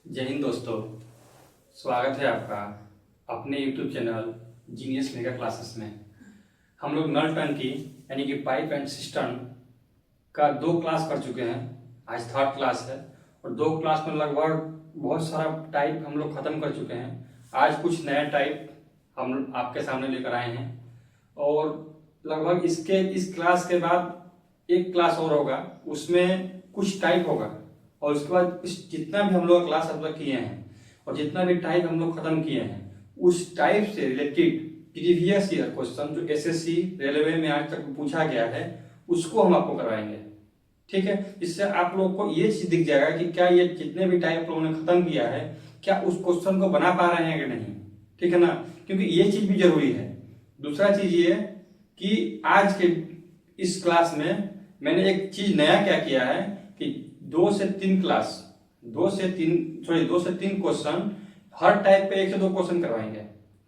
जय हिंद दोस्तों, स्वागत है आपका अपने YouTube channel genius mega classes में। हम लोग नल टंकी यानी कि पाइप एंड सिस्टम का 2 क्लास कर चुके हैं। आज 3rd क्लास है और 2 क्लास में लगभग बहुत सारा टाइप हम लोग खत्म कर चुके हैं। आज कुछ नया टाइप हम आपके सामने लेकर आए हैं और लगभग इस क्लास के बाद एक क्लास और होगा, उसमें कुछ टाइप होगा और उसके बाद जितना भी हम लोग क्लास अब तक किए हैं और जितना भी टाइप हम लोग खत्म किए हैं उस टाइप से रिलेटेड प्रीवियस ईयर क्वेश्चन जो एसएससी रेलवे में आज तक पूछा गया है उसको हम आपको करवाएंगे। ठीक है, इससे आप लोग को ये चीज दिख जाएगा कि क्या ये जितने भी टाइप लोगों ने खत्म किया है क्या उस क्वेश्चन को बना पा रहे हैं कि नहीं। ठीक है ना, क्योंकि ये चीज भी जरूरी है। दूसरा चीज ये कि आज के इस क्लास में मैंने एक चीज नया क्या किया है कि 2 से 3 क्वेश्चन हर टाइप पे 1 से 2 क्वेश्चन करवाएंगे।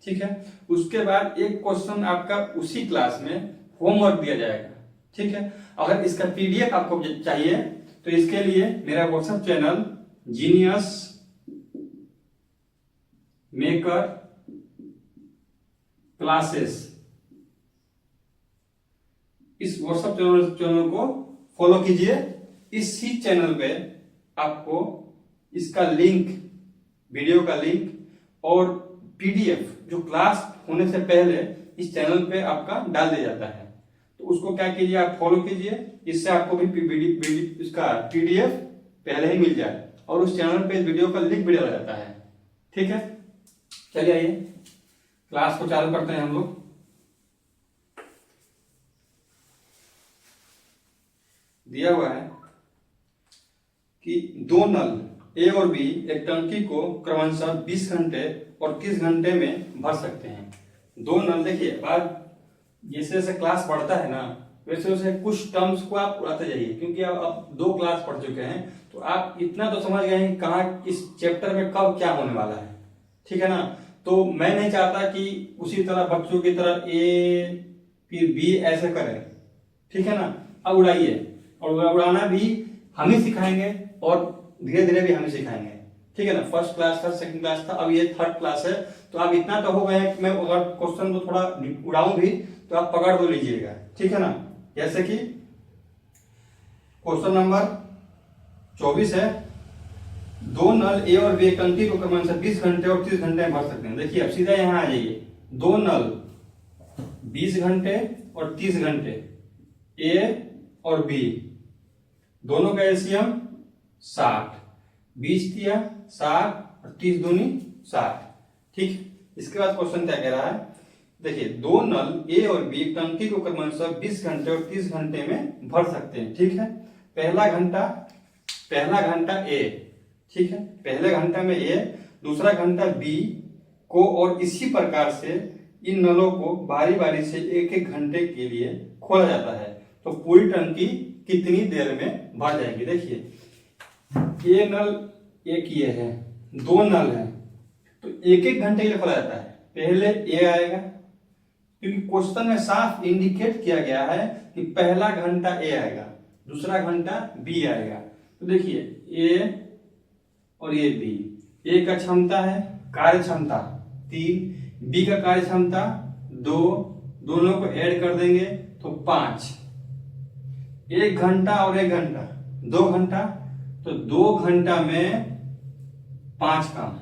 ठीक है, उसके बाद एक क्वेश्चन आपका उसी क्लास में होमवर्क दिया जाएगा। ठीक है, अगर इसका पीडीएफ आपको चाहिए तो इसके लिए मेरा WhatsApp channel genius maker classes, इस व्हाट्सएप चैनल को फॉलो कीजिए। इसी चैनल पे आपको इसका लिंक, वीडियो का लिंक और पीडीएफ जो क्लास होने से पहले इस चैनल पे आपका डाल दिया जाता है, तो उसको क्या कीजिए, आप फॉलो कीजिए। इससे आपको भी इसका पीडीएफ पहले ही मिल जाए और उस चैनल पे वीडियो का लिंक भी डाला जाता है। ठीक है, चलिए आइए क्लास को चालू करते हैं हम लोग। दिया हुआ है कि 2 नल ए और बी एक टंकी को क्रमशः 20 घंटे और 30 घंटे में भर सकते हैं। 2 नल, देखिए बाद जैसे जैसे क्लास बढ़ता है ना वैसे वैसे कुछ टर्म्स को आप उड़ाते जाइए, क्योंकि आप 2 क्लास पढ़ चुके हैं तो आप इतना तो समझ गए हैं कहाँ इस चैप्टर में कब क्या होने वाला है। ठीक है ना, तो मैं नहीं चाहता कि उसी तरह बच्चों की तरह ए फिर बी ऐसे करें। ठीक है ना, अब उड़ाइए और उड़ाना भी हम ही सिखाएंगे और धीरे धीरे भी हम ही सिखाएंगे। ठीक है ना, 1st क्लास था, 2nd क्लास था, अब ये 3rd क्लास है, तो आप इतना तो हो गए हैं कि मैं अगर क्वेश्चन को थोड़ा उड़ाऊं भी तो आप पकड़ तो लीजिएगा। ठीक है ना, जैसे कि क्वेश्चन नंबर 24 है, 2 नल ए और बी टंकी को क्रमशः 20 घंटे और 30 घंटे में भर सकते हैं। देखिए अब सीधा यहां आ जाइए, 2 नल 20 घंटे और 30 घंटे, ए और बी दोनों का एलसीएम 60, 20 दिया 60 और 30 दूनी 60। ठीक, इसके बाद क्वेश्चन क्या कह रहा है, देखिए 2 नल ए और बी टंकी को क्रमशः 20 घंटे और 30 घंटे में भर सकते हैं। ठीक है, पहला घंटा ए, ठीक है, पहले घंटा में ए, दूसरा घंटा बी को, और इसी प्रकार से इन नलों को बारी बारी से 1-1 घंटे के लिए खोला जाता है। तो पूरी टंकी कितनी देर में भर जाएगी। देखिए ये नल एक ये है, 2 नल है, तो 1-1 घंटे के लिए खोला जाता है। पहले ए आएगा, क्योंकि क्वेश्चन में साफ इंडिकेट किया गया है कि पहला घंटा ए आएगा, दूसरा घंटा बी आएगा। तो देखिए ए और ये बी, ए का क्षमता है कार्य क्षमता 3, बी का कार्य क्षमता 2, दोनों को ऐड कर देंगे तो 5। 1 घंटा और 1 घंटा 2 घंटा, तो 2 घंटा में 5 काम।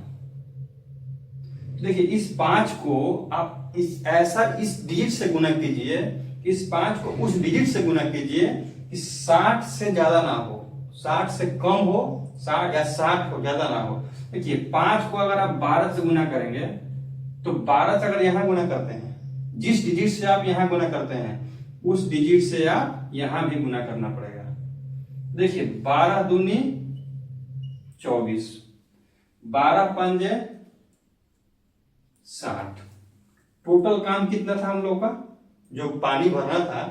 देखिए इस 5 को आप इस डिजिट से गुना कीजिए, इस 5 को उस डिजिट से गुना कीजिए कि 60 से ज्यादा ना हो, 60 से कम हो, 60 या 60 हो, ज्यादा ना हो। देखिए 5 को अगर आप 12 से गुना करेंगे तो 12 से अगर यहां गुना करते हैं, जिस डिजिट से आप यहां गुना करते हैं उस डिजिट से आप यहां भी गुना करना पड़ेगा। देखिए 12 दूनी 24, 12 पंजे 60। टोटल काम कितना था हम लोग का, जो पानी भरना था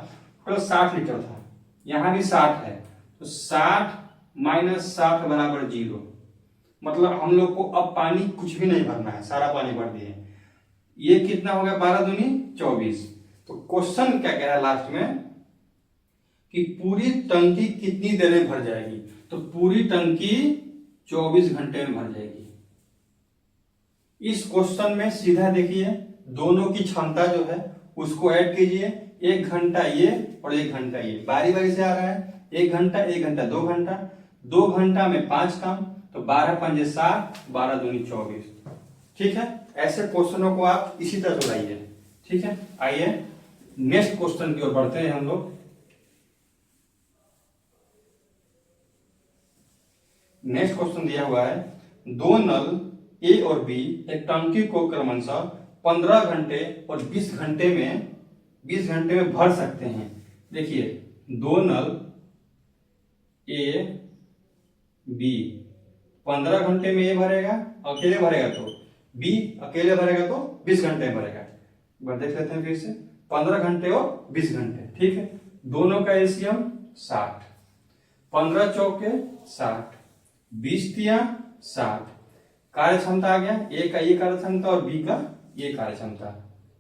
टोटल 60 लीटर था, यहां भी 60 है, तो 60 माइनस 60 बराबर 0। मतलब हम लोग को अब पानी कुछ भी नहीं भरना है, सारा पानी भर दिए। ये कितना हो गया, 12 दूनी 24। तो क्वेश्चन क्या कह रहा है लास्ट में कि पूरी टंकी कितनी देर में भर जाएगी। तो पूरी टंकी 24 घंटे में भर जाएगी। इस क्वेश्चन में सीधा देखिए दोनों की क्षमता जो है उसको ऐड कीजिए, 1 घंटा ये और 1 घंटा ये, बारी बारी से आ रहा है। 1 घंटा 1 घंटा 2 घंटा, 2 घंटा में 5 काम, तो 12 पंजे 60, 12 दूनी 24। ठीक है, ऐसे क्वेश्चनों को आप इसी तरह सुनाइए। ठीक है, आइए नेक्स्ट क्वेश्चन की ओर बढ़ते हैं हम लोग। नेक्स्ट क्वेश्चन दिया हुआ है, दो नल ए और बी एक टंकी को क्रमशः 15 घंटे और 20 घंटे में भर सकते हैं। देखिए दो नल ए बी 15 घंटे में ए भरेगा, अकेले भरेगा तो बी अकेले भरेगा तो 20 घंटे में भरेगा। एक बार देख लेते हैं फिर से, 15 घंटे और 20 घंटे। ठीक है, दोनों का एलसीएम 60, 15 चौके 60, 20 तिया 60, कार्य क्षमता आ गया, ए का ये कार्य क्षमता और बी का ये कार्य क्षमता।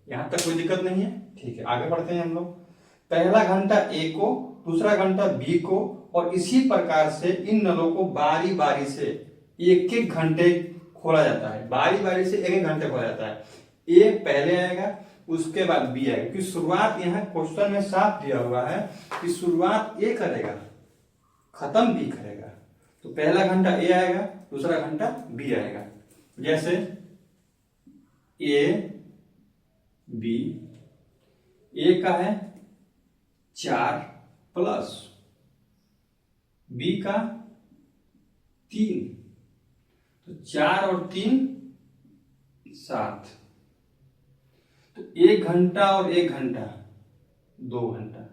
यहां तक कोई दिक्कत नहीं है। ठीक है, आगे बढ़ते हैं हम लोग। पहला घंटा ए को, दूसरा घंटा बी को, और इसी प्रकार से इन नलों को बारी बारी से एक एक घंटे खोला जाता है। बारी बारी से एक एक घंटे खोला जाता है। ए पहले आएगा, उसके बाद बी आएगा, क्योंकि शुरुआत यहाँ क्वेश्चन में साफ दिया हुआ है कि शुरुआत ए करेगा, खत्म बी करेगा। तो पहला घंटा ए आएगा, दूसरा घंटा बी आएगा। जैसे ए बी, ए का है 4 प्लस बी का 3, तो 4 और 3 7, तो 1 घंटा और 1 घंटा 2 घंटा,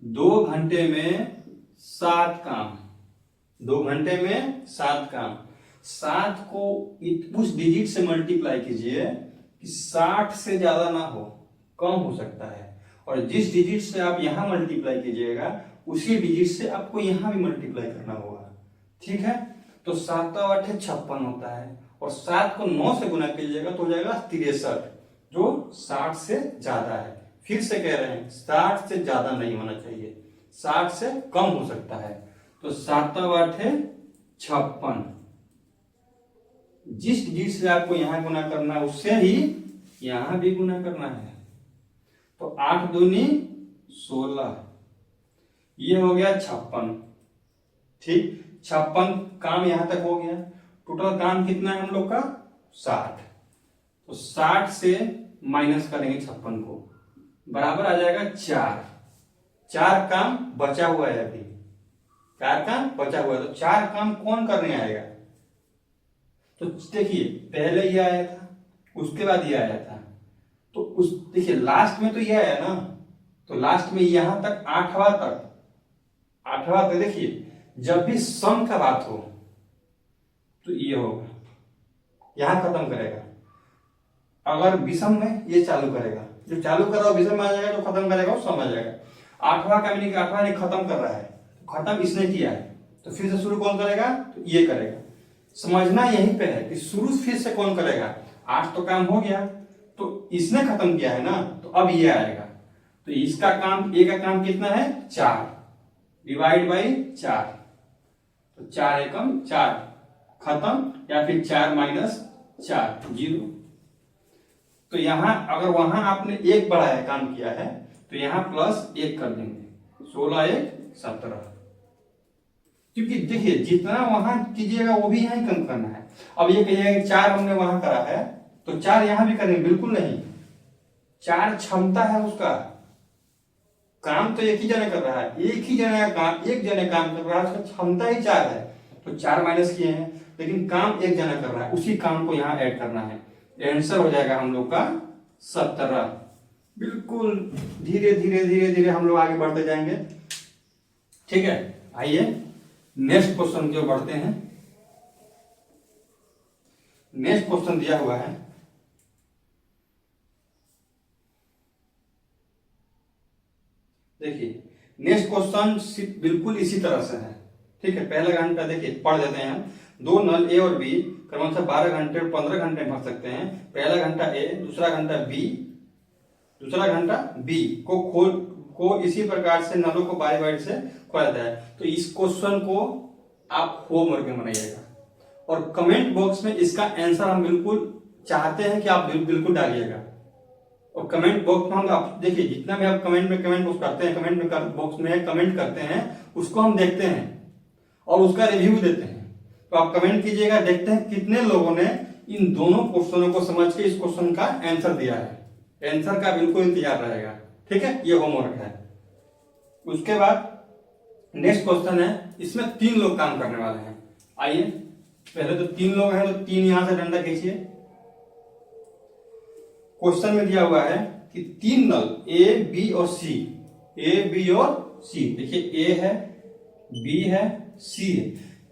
2 घंटे में 7 काम, 2 घंटे में 7 काम। 7 को उस डिजिट से मल्टीप्लाई कीजिए कि 60 से ज्यादा ना हो, कम हो सकता है, और जिस डिजिट से आप यहां मल्टीप्लाई कीजिएगा उसी डिजिट से आपको यहां भी मल्टीप्लाई करना होगा। ठीक है, तो 7 8 56 होता है, और 7 को 9 से गुना कीजिएगा तो हो जाएगा 63, जो 60 से ज्यादा है। फिर से कह रहे हैं 60 से ज्यादा नहीं होना चाहिए, 60 से कम हो सकता है। तो 7 8 56, जिस डिजिट से आपको यहां गुना करना है उससे ही यहां भी गुना करना है। तो 8 दूनी 16, ये हो गया 56। ठीक, 56 काम यहां तक हो गया। टोटल काम कितना है हम लोग का 60, तो 60 से माइनस करेंगे 56 को, बराबर आ जाएगा 4। 4 काम बचा हुआ है, अभी 4 काम बचा हुआ है, तो 4 काम कौन करने आएगा? तो देखिए पहले ये आया था, उसके बाद ये आया था, तो उस देखिए लास्ट में तो ये आया ना, तो लास्ट में यहां तक 8वां तक देखिए, जब भी सम का बात हो तो ये होगा, यहां खत्म करेगा। अगर विषम में ये चालू करेगा, जो चालू कर रहा हो विषम में आ जाएगा, जो खत्म करेगा वो सम आ जाएगा। 8वां का मीनिंग 8वां ने खत्म कर रहा है, तो खत्म इसने किया है, तो फिर से शुरू कौन करेगा? तो ये करेगा। समझना यहीं पे है कि शुरू फिर से कौन करेगा। 8 तो काम हो गया, तो इसने खत्म किया है ना, तो अब ये आएगा। तो इसका काम, ए का काम कितना है 4, डिवाइड बाई 4, तो 4 एकम 4 खत्म, या फिर 4 माइनस 4 0। तो यहां अगर वहां आपने 1 बढ़ाया काम किया है तो यहां प्लस 1 कर देंगे, 16 1 17, क्योंकि देखिए जितना वहां कीजिएगा वो भी यहां कम करना है। अब ये कहिएगा 4 हमने वहां करा है तो 4 यहां भी करेंगे, बिल्कुल नहीं। 4 क्षमता है उसका, काम तो एक ही जने कर रहा है, एक जने काम कर रहा है, उसका क्षमता ही 4 है, तो 4 माइनस किए हैं, लेकिन काम एक जना कर रहा है, उसी काम को यहाँ ऐड करना है। आंसर हो जाएगा हम लोग का 17। बिल्कुल धीरे धीरे हम लोग आगे बढ़ते जाएंगे। ठीक है, आइए नेक्स्ट क्वेश्चन की ओर बढ़ते हैं। नेक्स्ट क्वेश्चन दिया हुआ है, देखिए नेक्स्ट क्वेश्चन बिल्कुल इसी तरह से है। ठीक है, पहला घंटा देखिए पढ़ देते हैं हम। 2 नल ए और बी क्रमशः 12 घंटे और 15 घंटे भर सकते हैं। पहला घंटा ए, दूसरा घंटा बी को इसी प्रकार से नलों को बारी बारी से खोला जाता है। तो इस क्वेश्चन को आप होमवर्क में बनाइएगा। और कमेंट बॉक्स में इसका आंसर हम बिल्कुल चाहते हैं कि आप बिल्कुल डालिएगा। और कमेंट बॉक्स में हम आप देखिए जितना भी आप कमेंट बॉक्स करते हैं, कमेंट बॉक्स में कमेंट करते हैं उसको हम देखते हैं और उसका रिव्यू देते हैं। तो आप कमेंट कीजिएगा, देखते हैं कितने लोगों ने इन दोनों क्वेश्चनों को समझ के इस क्वेश्चन का आंसर दिया है। आंसर का बिल्कुल इंतजार रहेगा, ठीक है। ये होमवर्क है। उसके बाद नेक्स्ट क्वेश्चन है, इसमें 3 लोग काम करने वाले हैं। आइए पहले तो 3 लोग हैं, तो 3 यहां से डंडा खींचिए। क्वेश्चन में दिया हुआ है कि 3 नल ए बी और सी, ए बी और सी। देखिए ए है, बी है, सी है।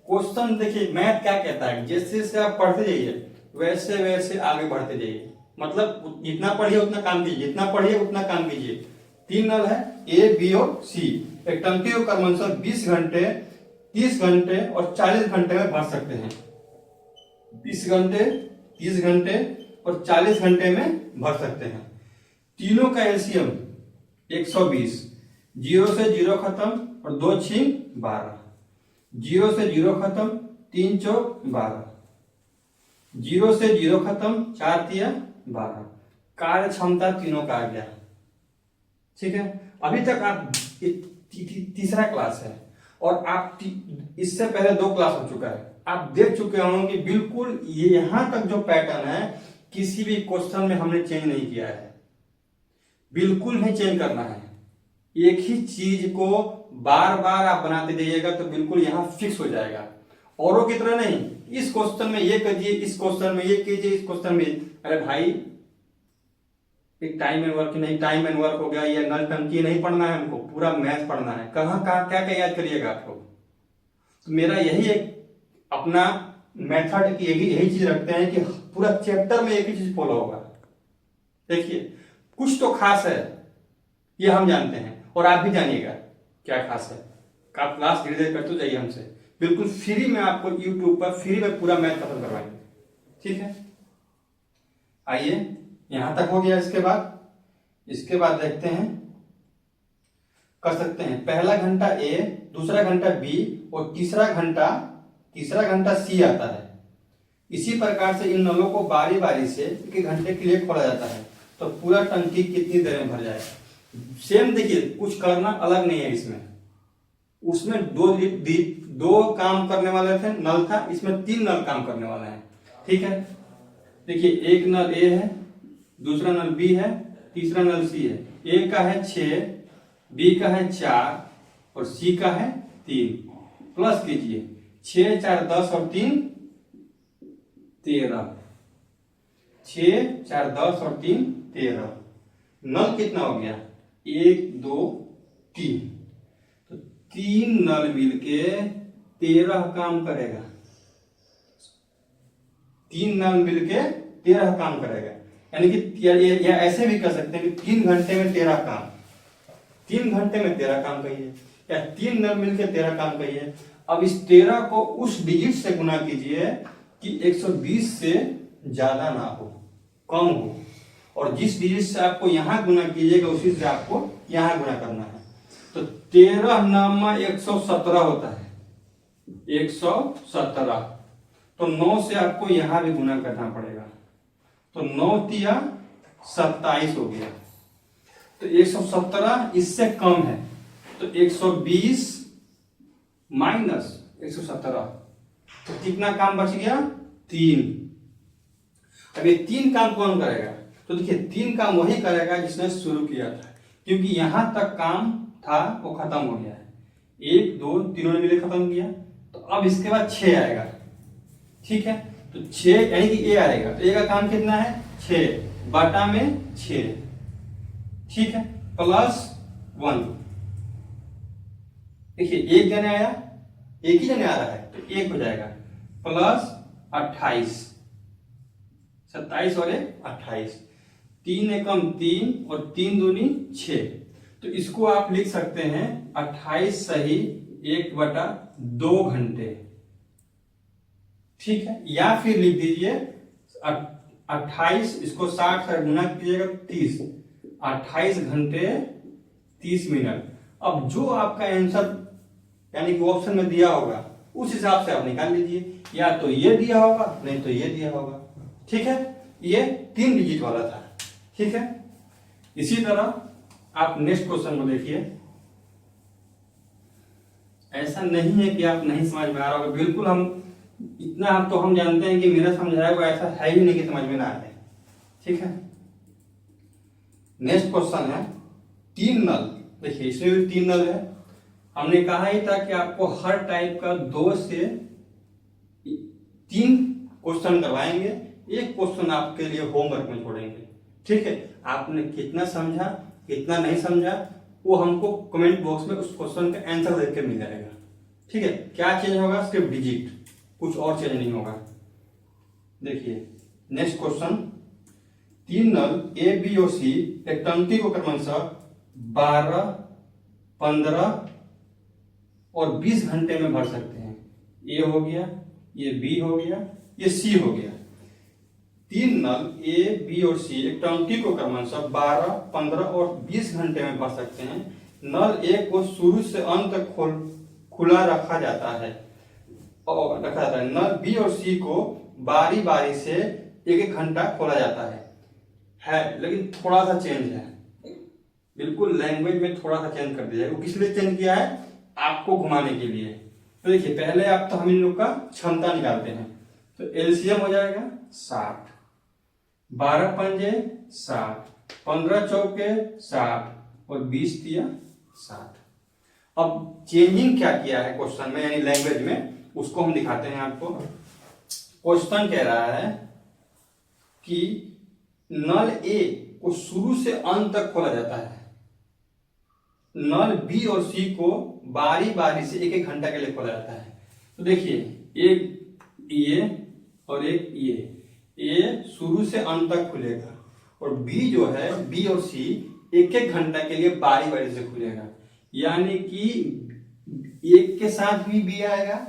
क्वेश्चन देखिए मैथ क्या कहता है, जैसे जैसे आप पढ़ते जाइए वैसे वैसे आगे बढ़ते जाइए। मतलब जितना पढ़िए उतना काम कीजिए, जितना पढ़िए उतना काम कीजिए। 3 नल है ए बी और सी। एक टंकी को क्रमशः 20 घंटे, 30 घंटे और 40 घंटे में भर सकते हैं। 20 घंटे, 30 घंटे और 40 घंटे में भर सकते हैं। तीनों का एलसीएम 120, 0 से 0 खत्म और 2 छीन 12, 0 से 0 खत्म, 3 चौक 12, 0 से 0 खत्म, 4 तिया 12। कार्य क्षमता तीनों का आ गया, ठीक है। अभी तक आप तीसरा क्लास है और आप इससे पहले 2 क्लास हो चुका है। आप देख चुके होंगे कि बिल्कुल ये यहां तक जो पैटर्न है किसी भी क्वेश्चन में हमने चेंज नहीं किया है, बिल्कुल नहीं चेंज करना है। एक ही चीज को बार बार आप बनाते जाइएगा तो बिल्कुल यहां फिक्स हो जाएगा। औरों की तरह नहीं, इस क्वेश्चन में ये कीजिए, इस क्वेश्चन में ये कीजिए, इस क्वेश्चन में। अरे भाई एक टाइम एंड वर्क नहीं, टाइम एंड वर्क हो गया, ये नल टंकी नहीं पढ़ना है हमको, पूरा मैथ पढ़ना है। कहाँ कहाँ क्या क्या याद करिएगा आपको। तो मेरा यही एक अपना मेथड की यही चीज रखते हैं कि पूरा चैप्टर में एक ही चीज फॉलो होगा। देखिए कुछ तो खास है, ये हम जानते हैं और आप भी जानिएगा क्या खास है। आप क्लास धीरे धीरे करते जाइए हमसे, बिल्कुल फ्री में आपको यूट्यूब पर फ्री में पूरा मैथ खत्म करवाएंगे, ठीक है। आइए यहां तक हो गया। इसके बाद देखते हैं, कर सकते हैं पहला घंटा ए, दूसरा घंटा बी और तीसरा घंटा सी आता है। इसी प्रकार से इन नलों को बारी बारी से 1 घंटे के लिए खोला जाता है तो पूरा टंकी कितनी देर में भर जाएगा। सेम देखिए, कुछ करना अलग नहीं है इसमें। उसमें 2 काम करने वाले थे, नल था, इसमें 3 नल काम करने वाले हैं, ठीक है। देखिए एक नल ए है, दूसरा नल बी है, तीसरा नल सी है। ए का है 6, बी का है 4 और सी का है 3। प्लस कीजिए 6 4 10 और 3 13, 6 4 10 और 3 13। नल कितना हो गया, 1 2 3। तो 3 नल मिलके 13 काम करेगा। 3 नल मिलके 13 काम करेगा। यानी कि या ऐसे भी कर सकते हैं कि 3 घंटे में 13 काम, 3 घंटे में 13 काम कहिए, या 3 नल मिलके 13 काम कहिए। अब इस 13 को उस डिजिट से गुना कीजिए कि 120 से ज्यादा ना हो, कम हो, और जिस डिजिट से आपको यहां गुना कीजिएगा उसी से आपको यहां गुना करना है। तो 13 नामा 117 होता है, 117। तो 9 से आपको यहां भी गुना करना पड़ेगा। तो 9 तिया 27 हो गया। तो 117 इससे कम है, तो 120 माइनस 117, तो कितना काम बच गया, 3। अब ये 3 काम कौन करेगा, तो देखिए 3 काम वही करेगा जिसने शुरू किया था, क्योंकि यहां तक काम था वो खत्म हो गया है। 1 2 तीनों ने मिले खत्म किया। तो अब इसके बाद 6 आएगा, ठीक है। तो 6 यानी कि ए आएगा, तो ए का काम कितना है, 6 बटा में 6, ठीक है, प्लस 1। देखिए एक जने आया, एक ही जने आ रहा है तो 1 हो जाएगा, प्लस 28, 27 और 28, 3 एकम 3 और 3 दूनी 6। तो इसको आप लिख सकते हैं 28 सही 1/2 घंटे, ठीक है। या फिर लिख दीजिए 28, इसको 60 से गुना कीजिएगा 30, 28 घंटे 30 मिनट। अब जो आपका आंसर यानी कि ऑप्शन में दिया होगा उस हिसाब से आप निकाल लीजिए, या तो ये दिया होगा नहीं तो ये दिया होगा। ठीक है, ये 3 डिजिट वाला था। ठीक है, इसी तरह आप नेक्स्ट क्वेश्चन को देखिए। ऐसा नहीं है कि आप नहीं समझ में आ रहा होगा, बिल्कुल हम इतना आप तो हम जानते हैं कि मेरा समझाया हुआ ऐसा है ही नहीं कि समझ में ना आए। ठीक है, नेक्स्ट क्वेश्चन है 3 नल। देखिए इसमें भी 3 नल है। हमने कहा ही था कि आपको हर टाइप का 2 से 3 क्वेश्चन करवाएंगे, एक क्वेश्चन आपके लिए होमवर्क में छोड़ेंगे। ठीक है, आपने कितना समझा कितना नहीं समझा वो हमको कमेंट बॉक्स में उस क्वेश्चन का आंसर देख के मिल जाएगा। ठीक है, क्या चेंज होगा, सिर्फ डिजिट, कुछ और चेंज नहीं होगा। देखिए next question, 3 null A B और सी एक टंकी को क्रमशः 12, 15 और 20 घंटे में भर सकते हैं। ए हो गया, ये बी हो गया, ये सी हो गया। 3 नल ए बी और सी एक टंकी को क्रमशः 12, 15 और 20 घंटे में भर सकते हैं। नल ए को शुरू से अंत तक खुला रखा जाता है और नल बी और सी को बारी बारी से 1-1 घंटा खोला जाता है, लेकिन थोड़ा सा चेंज है, बिल्कुल लैंग्वेज में थोड़ा सा चेंज कर दिया है। वो किस लिए चेंज किया है, आपको घुमाने के लिए। तो देखिए पहले आप तो हम इन लोग का क्षमता निकालते हैं, तो एलसीएम हो जाएगा 60, 12 पंजे 60, 15 चौके 60 और 20 दिया 60। अब चेंजिंग क्या किया है क्वेश्चन में, यानी लैंग्वेज में, उसको हम दिखाते हैं आपको। क्वेश्चन कह रहा है कि नल ए को शुरू से अंत तक खोला जाता है, नल बी और सी को बारी बारी से 1-1 घंटा के लिए खोला जाता है। तो देखिए एक ये और एक ये शुरू से अंत तक खुलेगा और बी जो है, बी और सी 1-1 घंटा के लिए बारी बारी से खुलेगा, यानी कि एक के साथ भी बी आएगा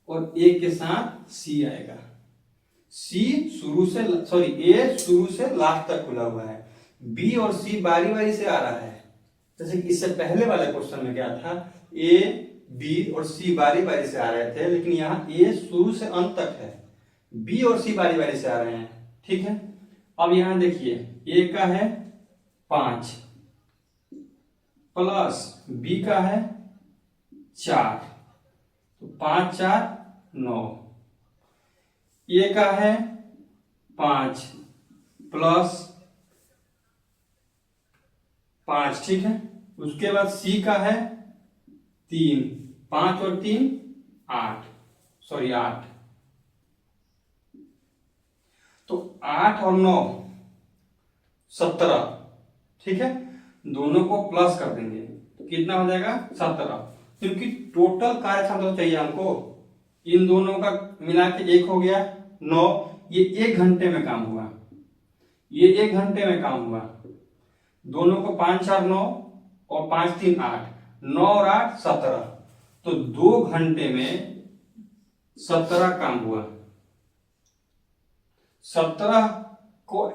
और एक के साथ सी आएगा। सी शुरू से ए शुरू से लास्ट तक खुला हुआ है, बी और सी बारी बारी से आ रहा है। जैसे कि इससे पहले वाले क्वेश्चन में क्या था, ए बी और सी बारी बारी से आ रहे थे, लेकिन यहाँ ए शुरू से अंत तक है, बी और सी बारी बारी से आ रहे हैं। ठीक है, अब यहां देखिए ए का है 5 प्लस बी का है 4, तो 5 4 9। ए का है 5 प्लस 5, ठीक है। उसके बाद सी का है 3, 5 और 3 8, 8। तो 8 और 9 17, ठीक है। दोनों को प्लस कर देंगे तो कितना हो जाएगा 17, क्योंकि टोटल कार्य क्षमता चाहिए हमको। इन दोनों का मिला के 1 हो गया 9, ये 1 घंटे में काम हुआ, ये 1 घंटे में काम हुआ। दोनों को 5 4 9 और 5 3 8, 9 और 8 17, तो 2 घंटे में 17 काम हुआ। 17 को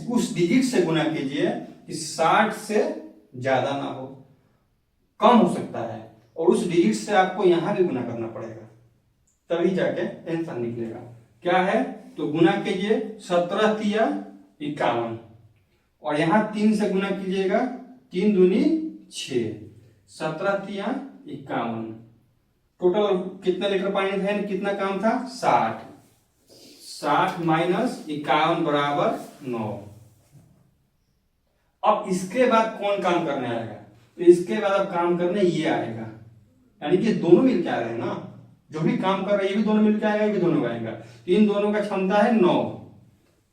उस डिजिट से गुना कीजिए कि 60 से ज्यादा ना हो, कम हो सकता है, और उस डिजिट से आपको यहां भी गुना करना पड़ेगा, तभी जाके आंसर निकलेगा। क्या है, तो गुना कीजिए 17 तिया 51 और यहां 3 से गुना कीजिएगा, 3 दूनी 6, 17 तिया 51। टोटल कितना लीटर पानी था, कितना काम था 60 माइनस 51 बराबर 9। अब इसके बाद कौन काम करने आएगा, तो इसके बाद अब काम करने ये आएगा, यानी कि दोनों मिलकर आ रहे हैं ना, जो भी काम कर रहे हैं ये भी दोनों मिलकर आएगा, ये भी दोनों आएगा। तो इन दोनों का क्षमता है 9,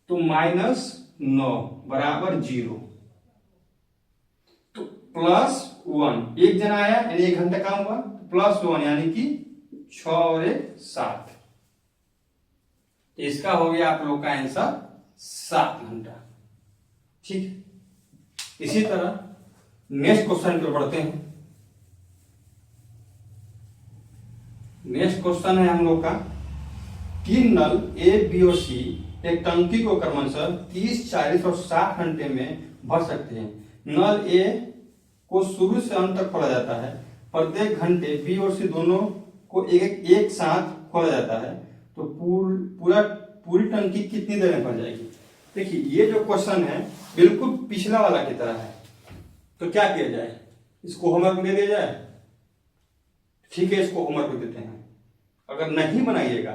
तो माइनस 9 बराबर 0, तो +1, एक जना आया यानी 1 घंटा काम हुआ, +1 यानी कि 6 और 1 7। इसका हो गया आप लोग का आंसर 7 घंटा। ठीक है, इसी तरह नेक्स्ट क्वेश्चन पर बढ़ते हैं। नेक्स्ट क्वेश्चन है हम लोग का, 3 नल ए बी और सी एक टंकी को क्रमशः 30 40 और 60 घंटे में भर सकते हैं। नल ए को शुरू से अंत तक खोला जाता है, प्रत्येक घंटे बी और सी दोनों को एक साथ खोला जाता है तो पूरी टंकी कितनी देर में भर जाएगी। देखिए ये जो क्वेश्चन है बिल्कुल पिछला वाला की तरह है, तो क्या किया जाए, इसको होमवर्क दे दिया जाए। ठीक है, इसको होमवर्क देते हैं। अगर नहीं बनाइएगा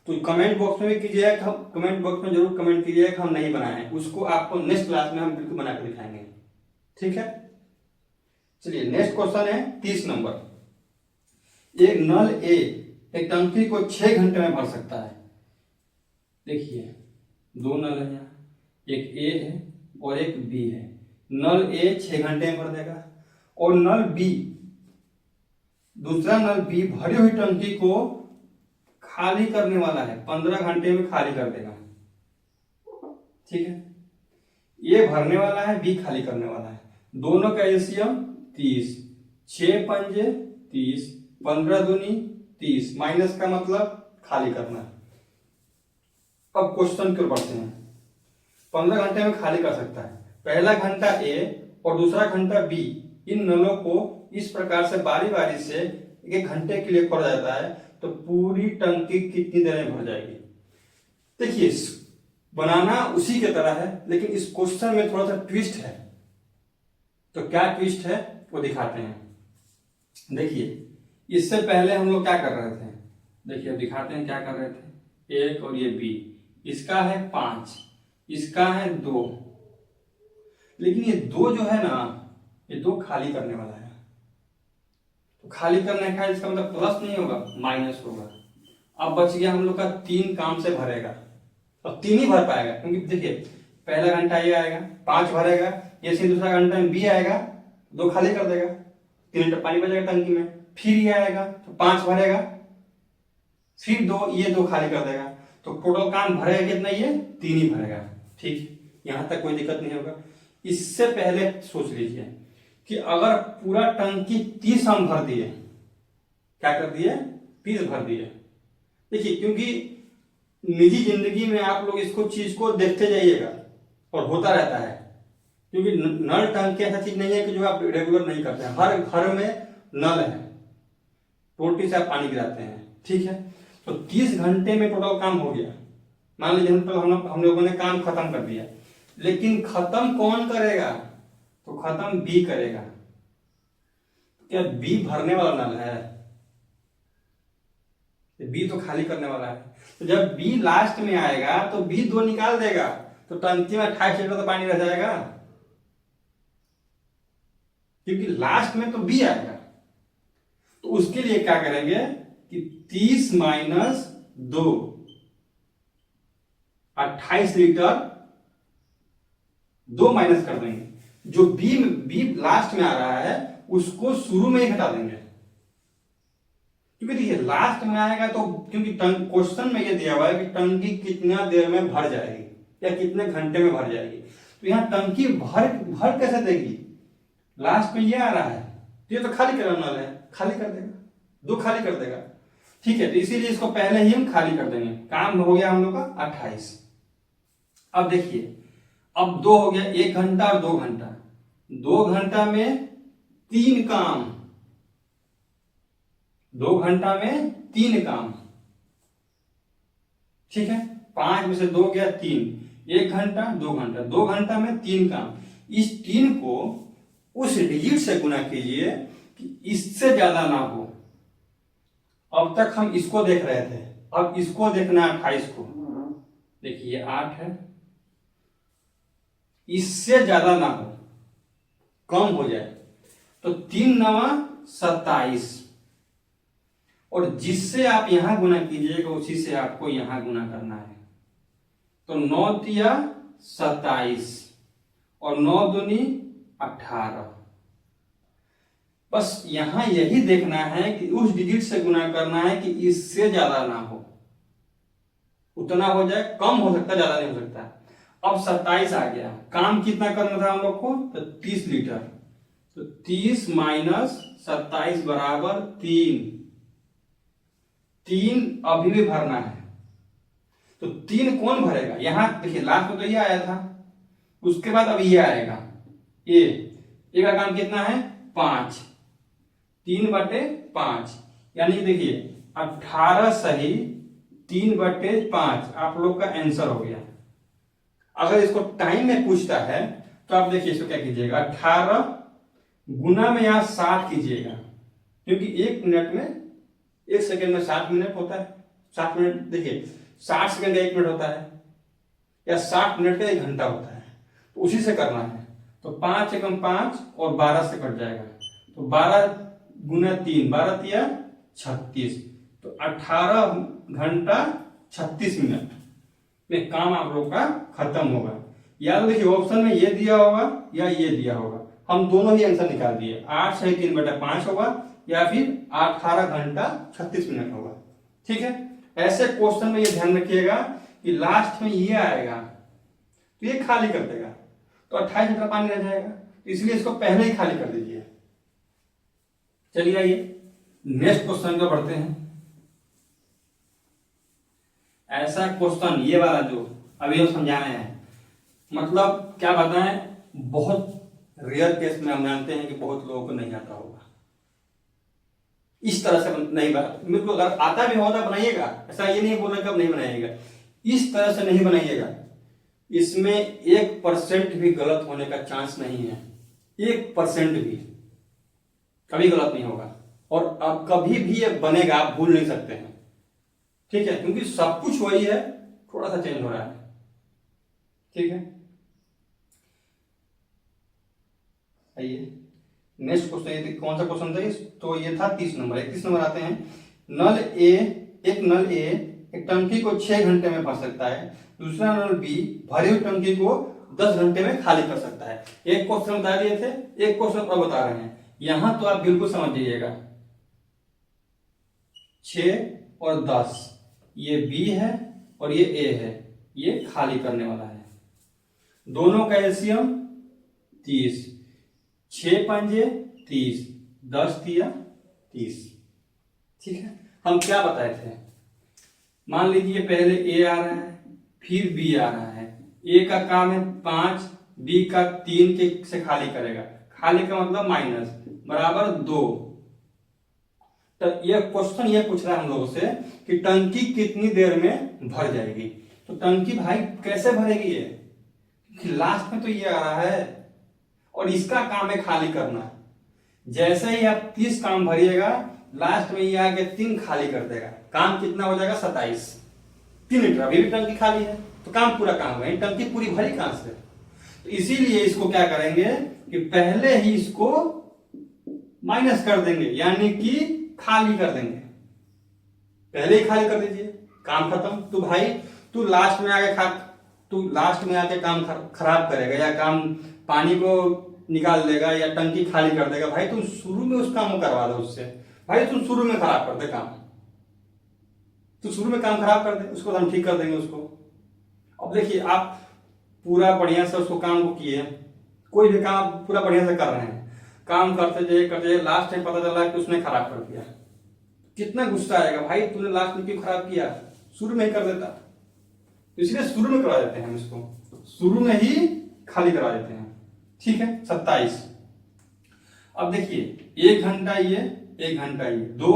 तो कमेंट बॉक्स में भी कीजिएगा, कमेंट बॉक्स में जरूर कमेंट कीजिएगा कि हम नहीं बनाए हैं, उसको आपको नेक्स्ट क्लास में हम बिल्कुल बना कर दिखाएंगे। ठीक है, चलिए नेक्स्ट क्वेश्चन है 30 नंबर। एक नल ए एक टंकी को 6 घंटे में भर सकता है। देखिए दो नल है यहाँ, एक ए है और एक बी है। नल ए 6 घंटे में भर देगा और नल बी, दूसरा नल बी भरी हुई टंकी को खाली करने वाला है, 15 घंटे में खाली कर देगा। ठीक है, ये भरने वाला है, बी खाली करने वाला है। दोनों का एलसीएम 30, 6 पंजे 30, 15 दूनी 30, माइनस का मतलब खाली करना। अब क्वेश्चन क्यों पढ़ते हैं। 15 घंटे में खाली कर सकता है, पहला घंटा ए और दूसरा घंटा बी, इन नलों को इस प्रकार से बारी बारी से 1 घंटे के लिए खोला जाता है तो पूरी टंकी कितनी देर में भर जाएगी। देखिए बनाना उसी के तरह है, लेकिन इस क्वेश्चन में थोड़ा सा ट्विस्ट है। तो क्या ट्विस्ट है वो दिखाते हैं। देखिए इससे पहले हम लोग क्या कर रहे थे, देखिए अब दिखाते हैं क्या कर रहे थे। एक और ये बी, इसका है 5, इसका है 2, लेकिन ये 2 जो है ना, ये 2 खाली करने वाला है। तो खाली करने का इसका मतलब प्लस नहीं होगा, माइनस होगा। अब बच गया हम लोग का 3 काम से भरेगा, अब 3 ही भर पाएगा, क्योंकि देखिए पहला घंटा ये आएगा 5 भरेगा, ये से दूसरा घंटा में बी आएगा 2 खाली कर देगा, 3 लीटर पानी बचेगा टंकी में। फिर ये आएगा तो 5 भरेगा, फिर 2, ये 2 खाली कर देगा, तो टोटल काम भरेगा कितना, ये 3 ही भरेगा। ठीक, यहां तक कोई दिक्कत नहीं होगा। इससे पहले सोच लीजिए कि अगर पूरा टंकी 30 हम भर दिए, क्या कर दिए, 30 भर दिए। देखिए क्योंकि निजी जिंदगी में आप लोग इसको चीज को देखते जाइएगा और होता रहता है, क्योंकि नल टंकी ऐसा चीज नहीं है कि जो आप रेगुलर नहीं करते हैं। हर घर में नल है, टोटी से आप पानी गिराते हैं। ठीक है, तो 30 घंटे में टोटल काम हो गया। मान लीजिए हम लोगों ने काम खत्म कर दिया, लेकिन खत्म कौन करेगा, तो खत्म बी करेगा। क्या बी भरने वाला नल है, बी तो खाली करने वाला है। तो जब बी लास्ट में आएगा तो बी 2 निकाल देगा, तो टंकी में 28 लीटर तो पानी रह जाएगा, क्योंकि लास्ट में तो बी आएगा। तो उसके लिए क्या करेंगे कि 30 माइनस 2, 28 लीटर 2 माइनस कर देंगे। जो बी लास्ट में आ रहा है उसको शुरू में ही घटा देंगे, क्योंकि देखिए लास्ट में आएगा तो, क्योंकि क्वेश्चन में ये दिया हुआ है कि टंकी कितना देर में भर जाएगी या कितने घंटे में भर जाएगी। तो यहाँ टंकी भर कैसे देगी, लास्ट में ये आ रहा है, तो ये तो खाली करने वाला है, खाली कर देगा, 2 खाली कर देगा। ठीक है, तो इसीलिए इसको पहले ही हम खाली कर देंगे। काम हो गया हम लोग का 28। अब देखिए अब 2 हो गया, 1 घंटा और 2 घंटा, 2 घंटा में 3 काम, 2 घंटा में 3 काम। ठीक है, 5 में से 2 गया 3, 1 घंटा 2 घंटा, 2 घंटा में 3 काम। इस 3 को उस डिजिट से गुना कीजिए कि इससे ज्यादा ना हो। अब तक हम इसको देख रहे थे, अब इसको देखना 28 को। देखिए 8 है, इससे ज्यादा ना हो, कम हो जाए, तो 3 9 27, और जिससे आप यहां गुना कीजिएगा उसी से आपको यहां गुना करना है। तो 9 तिया 27 और 9 दूनी 18। बस यहां यही देखना है कि उस डिजिट से गुना करना है कि इससे ज्यादा ना हो, उतना हो जाए, कम हो सकता है, ज्यादा नहीं हो सकता। अब 27 आ गया, काम कितना करना था हम लोग को, तो 30 लीटर। तो 30 माइनस 27 बराबर 3 अभी भी भरना है। तो 3 कौन भरेगा, यहां देखिए लास्ट में तो ये आया था, उसके बाद अब ये आएगा, ए का काम कितना है 5, 3/5, यानी देखिए 18 सही 3/5 आप लोग का आंसर हो गया। अगर इसको टाइम में पूछता है तो आप देखिए इसको क्या कीजिएगा, 18 गुना में यहाँ 60 कीजिएगा, क्योंकि 1 मिनट में 1 सेकंड में 60 मिनट होता है। 60 मिनट देखिए 60 सेकंड का 1 मिनट होता है, या 60 मिनट का 1 घंटा होता है, तो उसी से करना है। तो 5 एकम 5 और 12 से कट जाएगा, तो 12 गुना 3 12 तिया 36, तो 18 घंटा 36 मिनट में काम आप लोग का खत्म होगा। या तो देखिए ऑप्शन में ये दिया होगा या ये दिया होगा, हम दोनों ही आंसर निकाल दिए। 8 सही 3/5 होगा या फिर 18 घंटा 36 मिनट होगा। ठीक है, ऐसे क्वेश्चन में ये ध्यान रखिएगा कि लास्ट में ये आएगा तो ये खाली कर देगा, तो 28 लीटर पानी रह जाएगा, तो इसलिए इसको पहले ही खाली कर दीजिए। चलिए आइए नेक्स्ट क्वेश्चन को बढ़ते हैं। ऐसा क्वेश्चन ये वाला जो अभी हम समझा रहे हैं, मतलब क्या बताएं, बहुत रेयर केस में हम जानते हैं कि बहुत लोगों को नहीं आता होगा। इस तरह से नहीं बना, मेरे को अगर आता भी होगा बनाइएगा, ऐसा ये नहीं बोलना कि अब नहीं बनाइएगा, इस तरह से नहीं बनाइएगा। इसमें 1% भी गलत होने का चांस नहीं है, 1% भी कभी गलत नहीं होगा, और अब कभी भी ये बनेगा, आप भूल नहीं सकते हैं। ठीक है, क्योंकि सब कुछ वही है, थोड़ा सा चेंज हो रहा है। ठीक है, आइए नेक्स्ट क्वेश्चन, ये कौन सा क्वेश्चन था? तो ये था 30 नंबर। 31 नंबर आते हैं। एक नल ए एक टंकी को 6 घंटे में भर सकता है, दूसरा नल बी भरी हुई टंकी को 10 घंटे में खाली कर सकता है। एक क्वेश्चन बता दिए थे, एक क्वेश्चन और बता रहे हैं। यहां तो आप बिल्कुल समझ जाइएगा, 6 और 10 ये बी है और ये ए है, ये खाली करने वाला है। दोनों का एलसीएम 30, 6 पंजे 30, 10 तिया 30। ठीक है, हम क्या बताए थे, मान लीजिए पहले ए आ रहा है फिर बी आ रहा है। ए का काम है 5, बी का 3 के से खाली करेगा, खाली का मतलब माइनस बराबर 2। तो ये क्वेश्चन ये पूछ रहा है हम लोगों से कि टंकी कितनी देर में भर जाएगी। तो टंकी भाई कैसे भरेगी ये, कि लास्ट में तो ये आ रहा है और इसका काम है खाली करना। जैसे ही आप 30 काम भरिएगा, लास्ट में ये आके 3 खाली कर देगा, काम कितना हो जाएगा 27। 3 लीटर, अभी भी टंकी खाली है तो काम पूरा काम है, टंकी पूरी भरी कहां से? तो इसीलिए इसको क्या करेंगे कि पहले ही इसको माइनस कर देंगे, यानी कि खाली कर देंगे। पहले ही खाली कर दीजिए, काम खत्म। तो भाई तू लास्ट में आके काम खराब करेगा, या काम पानी को निकाल देगा या टंकी खाली कर देगा, भाई तुम शुरू में उस काम को करवा दो उससे। भाई तुम शुरू में खराब कर दे काम, तो शुरू में काम खराब कर दे, उसको हम ठीक कर देंगे उसको। अब देखिए आप पूरा बढ़िया से उसको काम को किए, कोई भी काम पूरा बढ़िया से कर रहे हैं, काम करते जाइए लास्ट टाइम पता चला कि उसने खराब कर दिया, कितना गुस्सा आएगा, भाई तूने लास्ट में क्यों खराब किया, शुरू में ही कर देता। तो इसलिए शुरू में करवा देते हैं हम इसको, शुरू में ही खाली करवा देते हैं। ठीक है, 27। अब देखिए 1 घंटा ये 1 घंटा ये 2,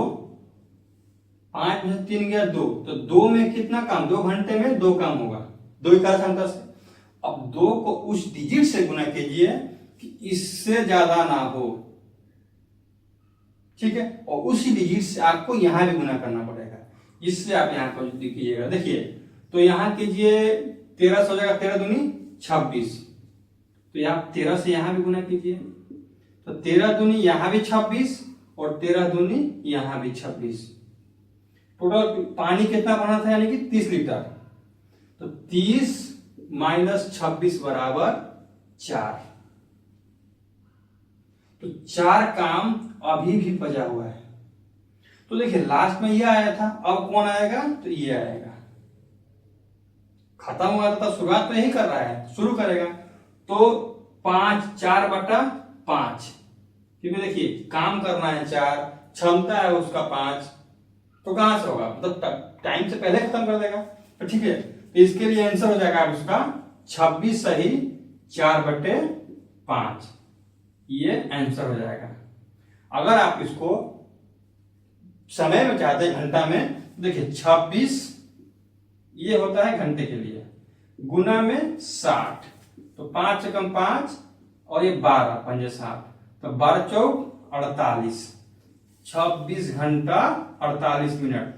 5 में 3 गया 2, तो 2 में कितना काम, 2 घंटे में 2 काम होगा, 2 इकाई क्षमता से। अब 2 को उस डिजिट से गुना कीजिए कि इससे ज्यादा ना हो। ठीक है, और उसी डिजिट से आपको यहां भी गुना करना पड़ेगा, इससे आप यहां को कीजिएगा। देखिए तो यहां कीजिए 13 से हो जाएगा, 13 दूनी 26, तो आप 13 से यहां भी गुना कीजिए, तो 13 दूनी यहां भी 26 और 13 दूनी यहां भी 26। टोटल पानी कितना भरना था, यानी कि 30 लीटर। तो 30 माइनस 26 बराबर 4। तो 4 काम अभी भी बचा हुआ है। तो देखिए लास्ट में ये आया था, अब कौन आएगा, तो ये आएगा। खत्म हुआ था, शुरुआत तो यही कर रहा है, शुरू करेगा। तो 4/5, क्योंकि देखिए काम करना है 4, क्षमता है उसका 5, तो कहां से होगा, मतलब टाइम से पहले खत्म कर देगा। तो ठीक है, तो इसके लिए आंसर हो जाएगा उसका 26 सही 4/5, ये आंसर हो जाएगा। अगर आप इसको समय में चाहते हैं घंटा में, देखिए 26 ये होता है घंटे के लिए, गुना में 60, तो 5 से कम 5 और ये 12 पंजे 60, तो 12 चौक 48, 26 घंटा 48 मिनट।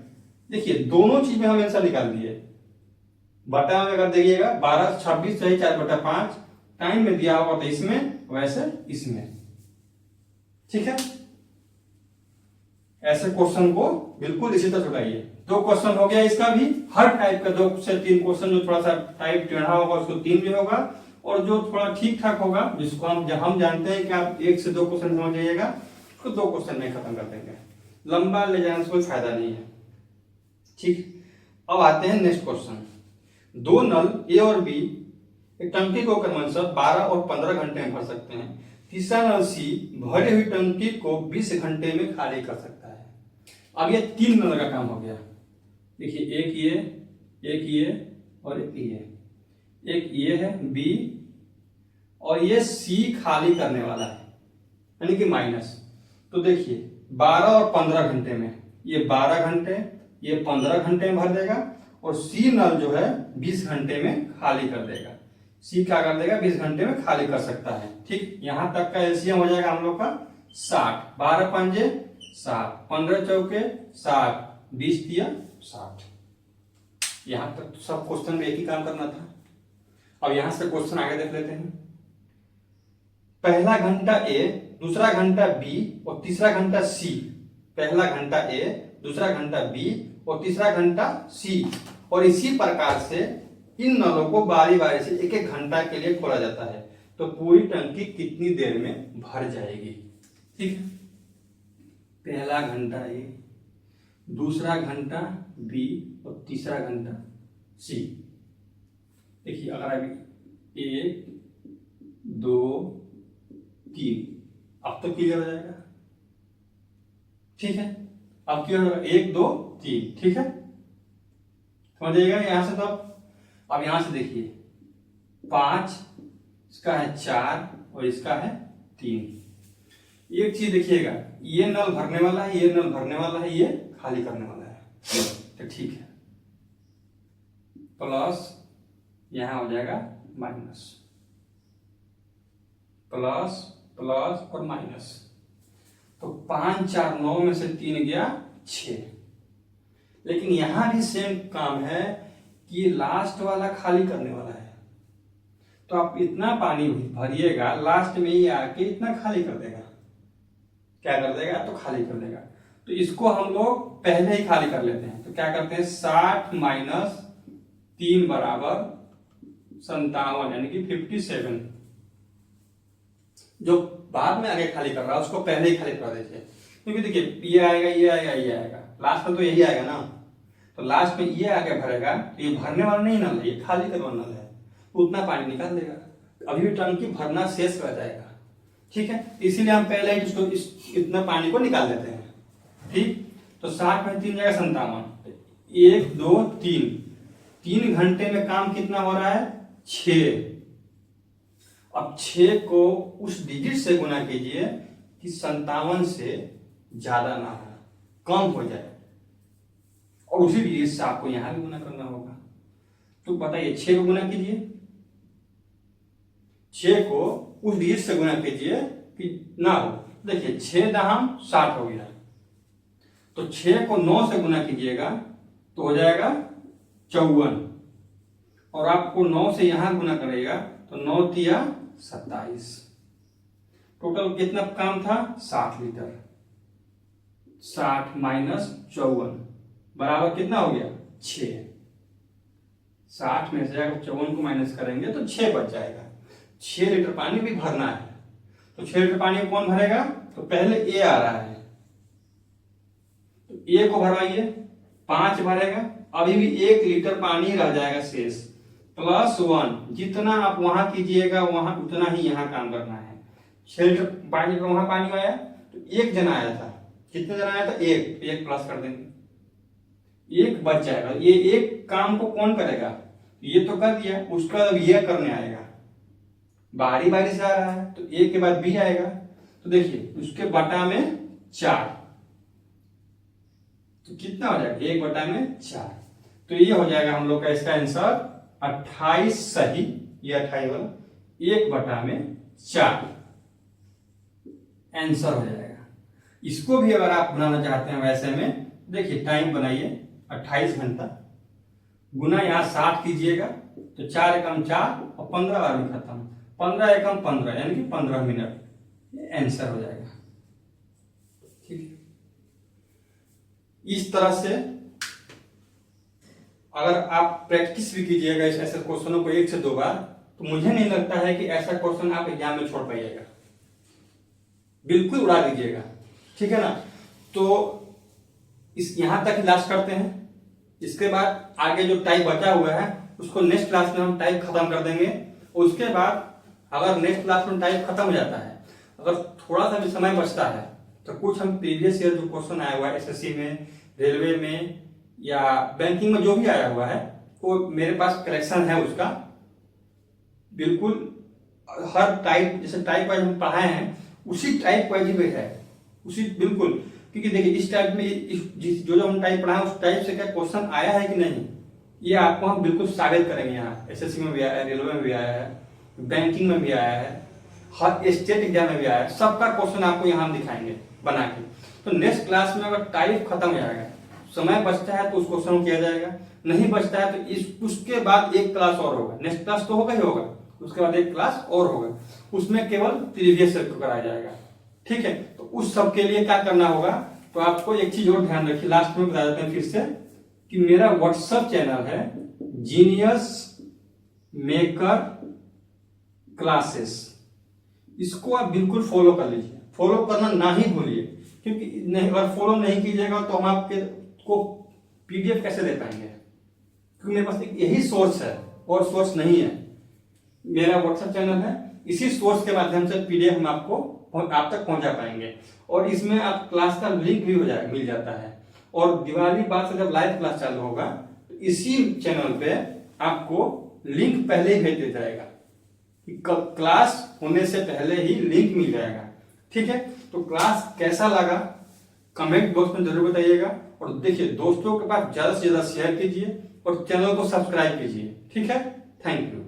देखिए दोनों चीज में हम आंसर निकाल दिए। बटा में अगर देखिएगा 12 26 सही 4/5 टाइम में दिया होगा तो इसमें, वैसे इसमें, ठीक है। ऐसे क्वेश्चन को बिल्कुल इसी तरह उठाइए। 2 क्वेश्चन हो गया इसका भी, हर टाइप का 2 से 3 क्वेश्चन, जो थोड़ा सा टाइप टेढ़ा होगा उसको 3 भी होगा, और जो थोड़ा ठीक ठाक होगा जिसको हम जानते हैं कि आप 1 से 2 क्वेश्चन समझ जाइएगा, उसको 2 क्वेश्चन में खत्म कर देंगे, लंबा ले जाने से कोई फायदा नहीं है, ठीक। अब आते हैं नेक्स्ट क्वेश्चन। 2 नल ए और बी एक टंकी को क्रमशः 12 और 15 घंटे में भर सकते हैं। तीसरा नल सी भरी हुई टंकी को 20 घंटे में खाली कर सकता है। अब ये 3 नल का काम हो गया। देखिए एक ये और एक ये है बी, और ये सी खाली करने वाला है, यानी कि माइनस। तो देखिए 12 और 15 घंटे में, ये 12 घंटे, ये 15 घंटे में भर देगा, और सी नल जो है 20 घंटे में खाली कर देगा। सी क्या कर देगा, 20 घंटे में खाली कर सकता है, ठीक। यहां तक का एलसीएम हो जाएगा हम लोग का 60, 12 पंजे 60, 15 चौके 60, 20 दिया 60। यहां तक तो सब क्वेश्चन में एक ही काम करना था। अब यहां से क्वेश्चन आगे देख लेते हैं। पहला घंटा ए, दूसरा घंटा बी और तीसरा घंटा सी। पहला घंटा ए, दूसरा घंटा बी और तीसरा घंटा सी, और इसी प्रकार से इन नलों को बारी बारी से 1-1 घंटा के लिए खोला जाता है। तो पूरी टंकी कितनी देर में भर जाएगी, ठीक है। पहला घंटा ए, दूसरा घंटा बी और तीसरा घंटा सी। देखिए अगर अभी 1 2 3, अब तो क्लियर हो जाएगा, ठीक है। अब क्लियर होगा 1 2 3, ठीक है, समझिएगा यहां से। तो अब यहां से देखिए 5, इसका है 4 और इसका है 3। एक चीज देखिएगा, ये नल भरने वाला है, ये नल भरने वाला है, ये खाली करने वाला है, तो ठीक है। प्लस यहां हो जाएगा माइनस, प्लस प्लस और माइनस। तो 5 4 9 में से 3 गया 6। लेकिन यहां भी सेम काम है कि लास्ट वाला खाली करने वाला है। तो आप इतना पानी भरिएगा, लास्ट में ये आके इतना खाली कर देगा। क्या कर देगा, तो खाली कर देगा। तो इसको हम लोग पहले ही खाली कर लेते हैं। तो क्या करते हैं, 60 माइनस 3 बराबर 57, यानी कि 57। जो बाद में आगे खाली कर रहा है उसको पहले ही खाली करा देते हैं। क्योंकि देखिए ये आएगा, ये आएगा, ये आएगा, लास्ट में तो यही आएगा ना। तो लास्ट में ये आगे भरेगा, तो ये भरने वाला नहीं नल है, ये खाली करने वाला नल है, उतना पानी निकाल देगा। अभी भी टंकी भरना शेष रह जाएगा, ठीक है। इसीलिए हम पहले ही इसको इतना पानी को निकाल देते हैं, ठीक। तो 60 में 3 जाएगा 57, 1 2 3, 3 घंटे में काम कितना हो रहा है, 6। अब 6 को उस डिजिट से गुना कीजिए कि 57 से ज्यादा ना हो, कम हो जाए, और उसी डिजिट से आपको यहां भी गुना करना होगा। तो बताइए 6 को गुना कीजिए, 6 को उस डिजिट से गुना कीजिए कि ना हो। देखिए 6 दहम 60 हो गया, तो 6 को 9 से गुना कीजिएगा तो हो जाएगा 54, और आपको 9 से यहां गुना करेगा तो 9 तिया 27। टोटल कितना काम था, 60 लीटर। 60 माइनस 54 बराबर कितना हो गया, 6। 60 में से अगर 54 को माइनस करेंगे तो 6 बच जाएगा। 6 लीटर पानी भी भरना है। तो 6 लीटर पानी कौन भरेगा, तो पहले ए आ रहा है, तो ए को भरवाइए, 5 भरेगा, अभी भी 1 लीटर पानी रह जाएगा शेष, +1। जितना आप वहां कीजिएगा वहां उतना ही यहाँ काम करना है। 6 लीटर पानी का वहां पानी आया तो 1 जना आया था, कितने जना आया था, 1 प्लस कर देंगे, 1 बच जाएगा। ये 1 काम को कौन करेगा, ये तो कर दिया, उसका अब ये करने आएगा, बारी बारी से आ रहा है, तो 1 के बाद बी आएगा। तो देखिए उसके बटा में 4, तो कितना हो जाएगा 1/4। तो ये हो जाएगा हम लोग का इसका आंसर 28 सही, ये 28 वाला 1/4 आंसर हो जाएगा। इसको भी अगर आप बनाना चाहते हैं वैसे में, देखिए टाइम बनाइए 28 घंटा गुना यहाँ 60 कीजिएगा तो 4 एकम 4 और 15 बार में खत्म, 15 एकम 15 यानी कि 15 मिनट आंसर हो जाएगा। ठीक है, इस तरह से अगर आप प्रैक्टिस भी कीजिएगा इस ऐसे क्वेश्चनों को 1 से 2 बार, तो मुझे नहीं लगता है कि ऐसा क्वेश्चन आप एग्जाम में छोड़ पाइएगा, बिल्कुल उड़ा दीजिएगा। ठीक है ना, तो इस यहां तक लास्ट करते हैं। इसके बाद आगे जो टाइप बचा हुआ है उसको नेक्स्ट क्लास में हम टाइप खत्म कर देंगे। उसके बाद अगर नेक्स्ट क्लास में टाइप खत्म हो जाता है, अगर थोड़ा सा भी समय बचता है, तो कुछ हम प्रीवियस ईयर जो क्वेश्चन आया हुआ है एसएससी में, रेलवे में या बैंकिंग में जो भी आया हुआ है, वो मेरे पास कलेक्शन है उसका। बिल्कुल हर टाइप, जैसे टाइप वाइज हम पढ़ाए हैं उसी टाइप वाइज भी है, उसी बिल्कुल। क्योंकि देखिए इस टाइप में जो हम टाइप पढ़ाए उस टाइप से क्या क्वेश्चन आया है कि नहीं, ये आपको हम बिल्कुल साबित करेंगे। यहाँ एसएससी में भी आया है, रेलवे में भी आया है, बैंकिंग में भी आया है, हर स्टेट एग्जाम में भी आया है, सबका क्वेश्चन आपको यहाँ हम दिखाएंगे बना के। तो नेक्स्ट क्लास में अगर टाइप खत्म हो जाएगा, समय बचता है तो उस क्वेश्चन को किया जाएगा, नहीं बचता है तो इस उसके बाद एक क्लास और होगा। नेक्स्ट क्लास तो होगा ही होगा, उसके बाद एक क्लास और होगा, उसमें केवल प्रीवियस ईयर को कराया जाएगा। ठीक है, तो उस सब के लिए क्या करना होगा, तो आपको एक चीज और ध्यान रखिए, लास्ट में बता देते हैं फिर से, कि मेरा व्हाट्सएप चैनल है जीनियस मेकर क्लासेस, इसको आप बिल्कुल फॉलो कर लीजिए, फॉलो करना ना ही भूलिए। क्योंकि नहीं, अगर फॉलो नहीं कीजिएगा तो हम आपके को पीडीएफ कैसे दे पाएंगे, क्योंकि मेरे पास यही सोर्स है और सोर्स नहीं है। मेरा व्हाट्सएप चैनल है, इसी सोर्स के माध्यम से पीडीएफ हम आपको आप तक पहुंचा पाएंगे, और इसमें आप क्लास का लिंक भी हो जाएगा, मिल जाता है। और दिवाली बाद से जब लाइव क्लास चालू होगा तो इसी चैनल पे आपको लिंक पहले ही भेज दिया जाएगा, कि क्लास होने से पहले ही लिंक मिल जाएगा। ठीक है, तो क्लास कैसा लगा कमेंट बॉक्स में जरूर बताइएगा, और देखिए दोस्तों के पास ज्यादा से ज्यादा शेयर कीजिए और चैनल को सब्सक्राइब कीजिए। ठीक है, थैंक यू।